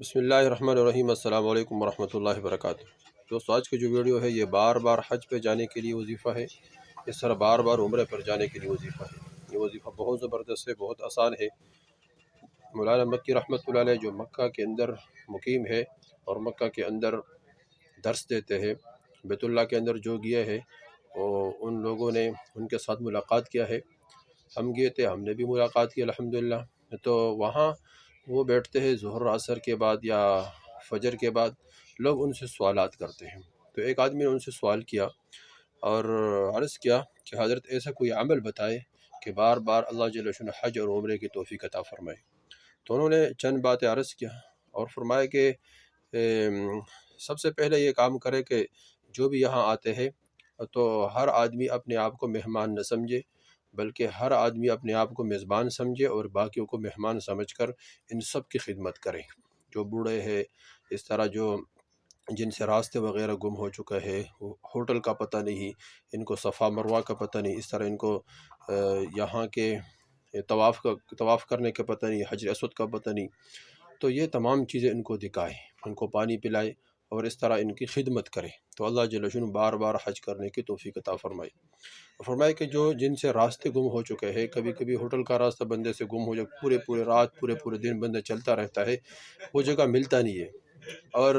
بسم اللہ الرحمن الرحیم۔ السلام علیکم ورحمۃ اللہ وبرکاتہ۔ دوستو، آج کا جو ویڈیو ہے یہ بار بار حج پہ جانے کے لیے وظیفہ ہے، اس طرح بار بار عمرے پر جانے کے لیے وظیفہ ہے۔ یہ وظیفہ بہت زبردست ہے، بہت آسان ہے۔ مولانا مکی رحمۃ اللہ علیہ جو مکہ کے اندر مقیم ہے اور مکہ کے اندر درس دیتے ہیں، بیت اللہ کے اندر جو گیا ہے وہ ان لوگوں نے ان کے ساتھ ملاقات کیا ہے۔ ہم گئے تھے، ہم نے بھی ملاقات کی الحمدللہ۔ تو وہاں وہ بیٹھتے ہیں ظہر عصر کے بعد یا فجر کے بعد، لوگ ان سے سوالات کرتے ہیں۔ تو ایک آدمی نے ان سے سوال کیا اور عرض کیا کہ حضرت ایسا کوئی عمل بتائے کہ بار بار اللہ جل شانہ حج اور عمرے کی توفیق عطا فرمائے۔ تو انہوں نے چند باتیں عرض کیا اور فرمایا کہ سب سے پہلے یہ کام کرے کہ جو بھی یہاں آتے ہیں تو ہر آدمی اپنے آپ کو مہمان نہ سمجھے، بلکہ ہر آدمی اپنے آپ کو میزبان سمجھے اور باقیوں کو مہمان سمجھ کر ان سب کی خدمت کرے۔ جو بوڑھے ہیں، اس طرح جو جن سے راستے وغیرہ گم ہو چکا ہے، وہ ہوٹل کا پتہ نہیں، ان کو صفا مروہ کا پتہ نہیں، اس طرح ان کو یہاں کے طواف کرنے کا پتہ نہیں، حجر اسود کا پتہ نہیں، تو یہ تمام چیزیں ان کو دکھائے، ان کو پانی پلائے اور اس طرح ان کی خدمت کرے، تو اللہ جل شانہ بار بار حج کرنے کی توفیق عطا فرمائے۔ فرمائے کہ جو جن سے راستے گم ہو چکے ہیں، کبھی کبھی ہوٹل کا راستہ بندے سے گم ہو جائے، پورے رات پورے دن بندہ چلتا رہتا ہے، وہ جگہ ملتا نہیں ہے، اور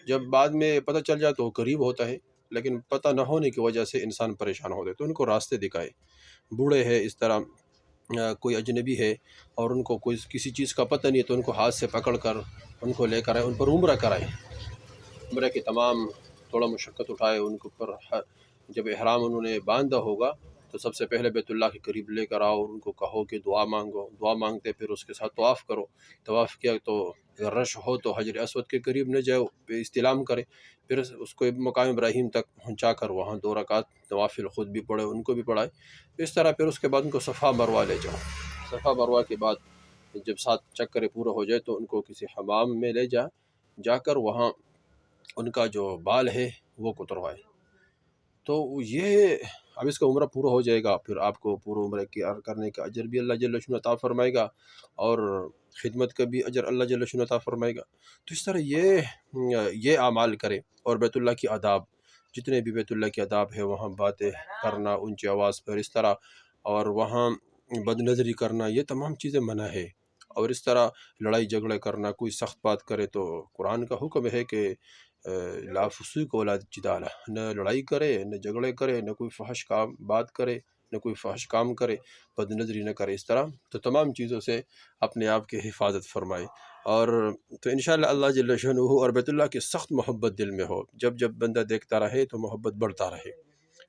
جب بعد میں پتہ چل جائے تو وہ قریب ہوتا ہے، لیکن پتہ نہ ہونے کی وجہ سے انسان پریشان ہوتا ہے، تو ان کو راستے دکھائے۔ بوڑھے ہیں، اس طرح کوئی اجنبی ہے اور ان کو کوئی کسی چیز کا پتہ نہیں ہے، تو ان کو ہاتھ سے پکڑ کر ان کو لے کر آئے، ان پر عمرہ کرائے، عمرہ کی تمام تھوڑا مشقت اٹھائے۔ ان کے اوپر جب احرام انہوں نے باندھا ہوگا تو سب سے پہلے بیت اللہ کے قریب لے کر آؤ، ان کو کہو کہ دعا مانگو، دعا مانگتے پھر اس کے ساتھ طواف کرو، طواف کیا تو اگر رش ہو تو حجر اسود کے قریب نہ جاؤ، استلام کرے، پھر اس کو مقام ابراہیم تک پہنچا کر وہاں 2 رکعت نوافل خود بھی پڑھے، ان کو بھی پڑھائے، اس طرح پھر اس کے بعد ان کو صفا مروہ لے جاؤ۔ صفا مروہ کے بعد جب 7 چکر پورا ہو جائے تو ان کو کسی حمام میں لے جا کر وہاں ان کا جو بال ہے وہ کتروائے۔ تو یہ اب اس کا عمرہ پورا ہو جائے گا، پھر آپ کو پورا عمرہ کی کرنے کا اجر بھی اللہ جل شانہ عطا فرمائے گا اور خدمت کا بھی اجر اللہ جل شانہ عطا فرمائے گا۔ تو اس طرح یہ اعمال کرے، اور بیت اللہ کی آداب، جتنے بھی بیت اللہ کے آداب ہے، وہاں باتیں کرنا اونچی آواز پر، اس طرح، اور وہاں بد نظری کرنا، یہ تمام چیزیں منع ہے۔ اور اس طرح لڑائی جھگڑے کرنا، کوئی سخت بات کرے تو قرآن کا حکم ہے کہ لا فسوق ولا جدال، نہ لڑائی کرے، نہ جھگڑے کرے، نہ کوئی فحش بات کرے، نہ کوئی فحش کام کرے، بد نظری نہ کرے، اس طرح تو تمام چیزوں سے اپنے آپ کی حفاظت فرمائے۔ اور تو انشاءاللہ اللہ جل شانہ اور بیت اللہ کی سخت محبت دل میں ہو، جب بندہ دیکھتا رہے تو محبت بڑھتا رہے،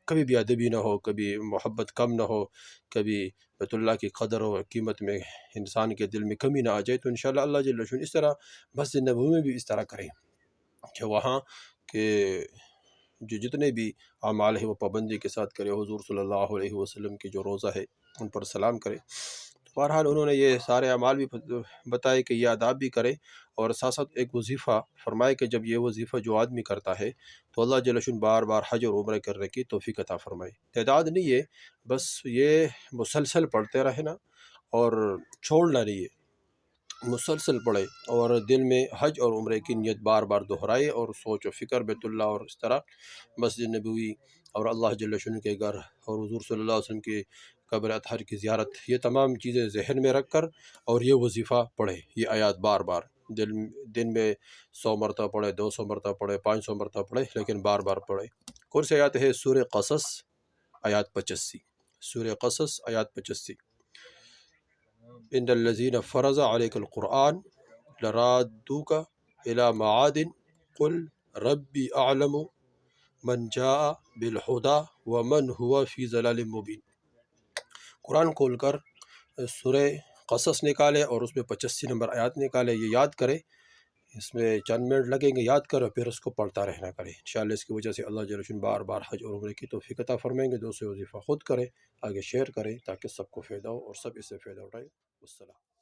کبھی بھی ادبی نہ ہو، کبھی محبت کم نہ ہو، کبھی بیت اللہ کی قدر و قیمت میں انسان کے دل میں کمی نہ آ جائے، تو انشاءاللہ اللہ جل شانہ اس طرح مسجد نبوی میں بھی اس طرح کریں کہ وہاں کے جو جتنے بھی اعمال ہیں وہ پابندی کے ساتھ کرے، حضور صلی اللہ علیہ وسلم کی جو روضہ ہے ان پر سلام کرے۔ بہرحال انہوں نے یہ سارے اعمال بھی بتائے کہ یہ آداب بھی کرے، اور ساتھ ساتھ ایک وظیفہ فرمائے کہ جب یہ وظیفہ جو آدمی کرتا ہے تو اللہ جل شانہ بار بار حج اور عمرہ کرنے کی توفیق عطا فرمائے۔ تعداد نہیں ہے، بس یہ مسلسل پڑھتے رہنا اور چھوڑنا نہیں ہے، مسلسل پڑھے اور دل میں حج اور عمرے کی نیت بار بار دہرائے، اور سوچ و فکر بیت اللہ اور اس طرح مسجد نبوی اور اللہ جل شانہ کے گھر اور حضور صلی اللہ علیہ وسلم کی قبر اطہر کی زیارت، یہ تمام چیزیں ذہن میں رکھ کر اور یہ وظیفہ پڑھے، یہ آیات بار بار دن میں 100 مرتبہ پڑھے، 200 مرتبہ پڑھے، 500 مرتبہ پڑھے، لیکن بار بار پڑھے۔ کون سی آیات ہے؟ سورہ قصص آیات 85، سورہ قصص آیات 85۔ ان الذین فرض علیک القرآن لرادوک الی معاد قل ربی اعلم من جاء بالہدی ومن هو فی ضلال مبین۔ قرآن کھول کر سورہ قصص نکالے اور اس میں 85 نمبر آیات نکالے، یہ یاد کرے، اس میں چند منٹ لگیں گے، یاد کرو، پھر اس کو پڑھتا رہنا کرے، انشاءاللہ اس کی وجہ سے اللہ جل شانہ بار بار حج اور عمرے کی توفیق عطا فرمائیں گے۔ دوسرے وظیفہ خود کرے، آگے شیئر کریں تاکہ سب کو فائدہ ہو اور سب اس سے فائدہ اٹھائیں۔ والسلام۔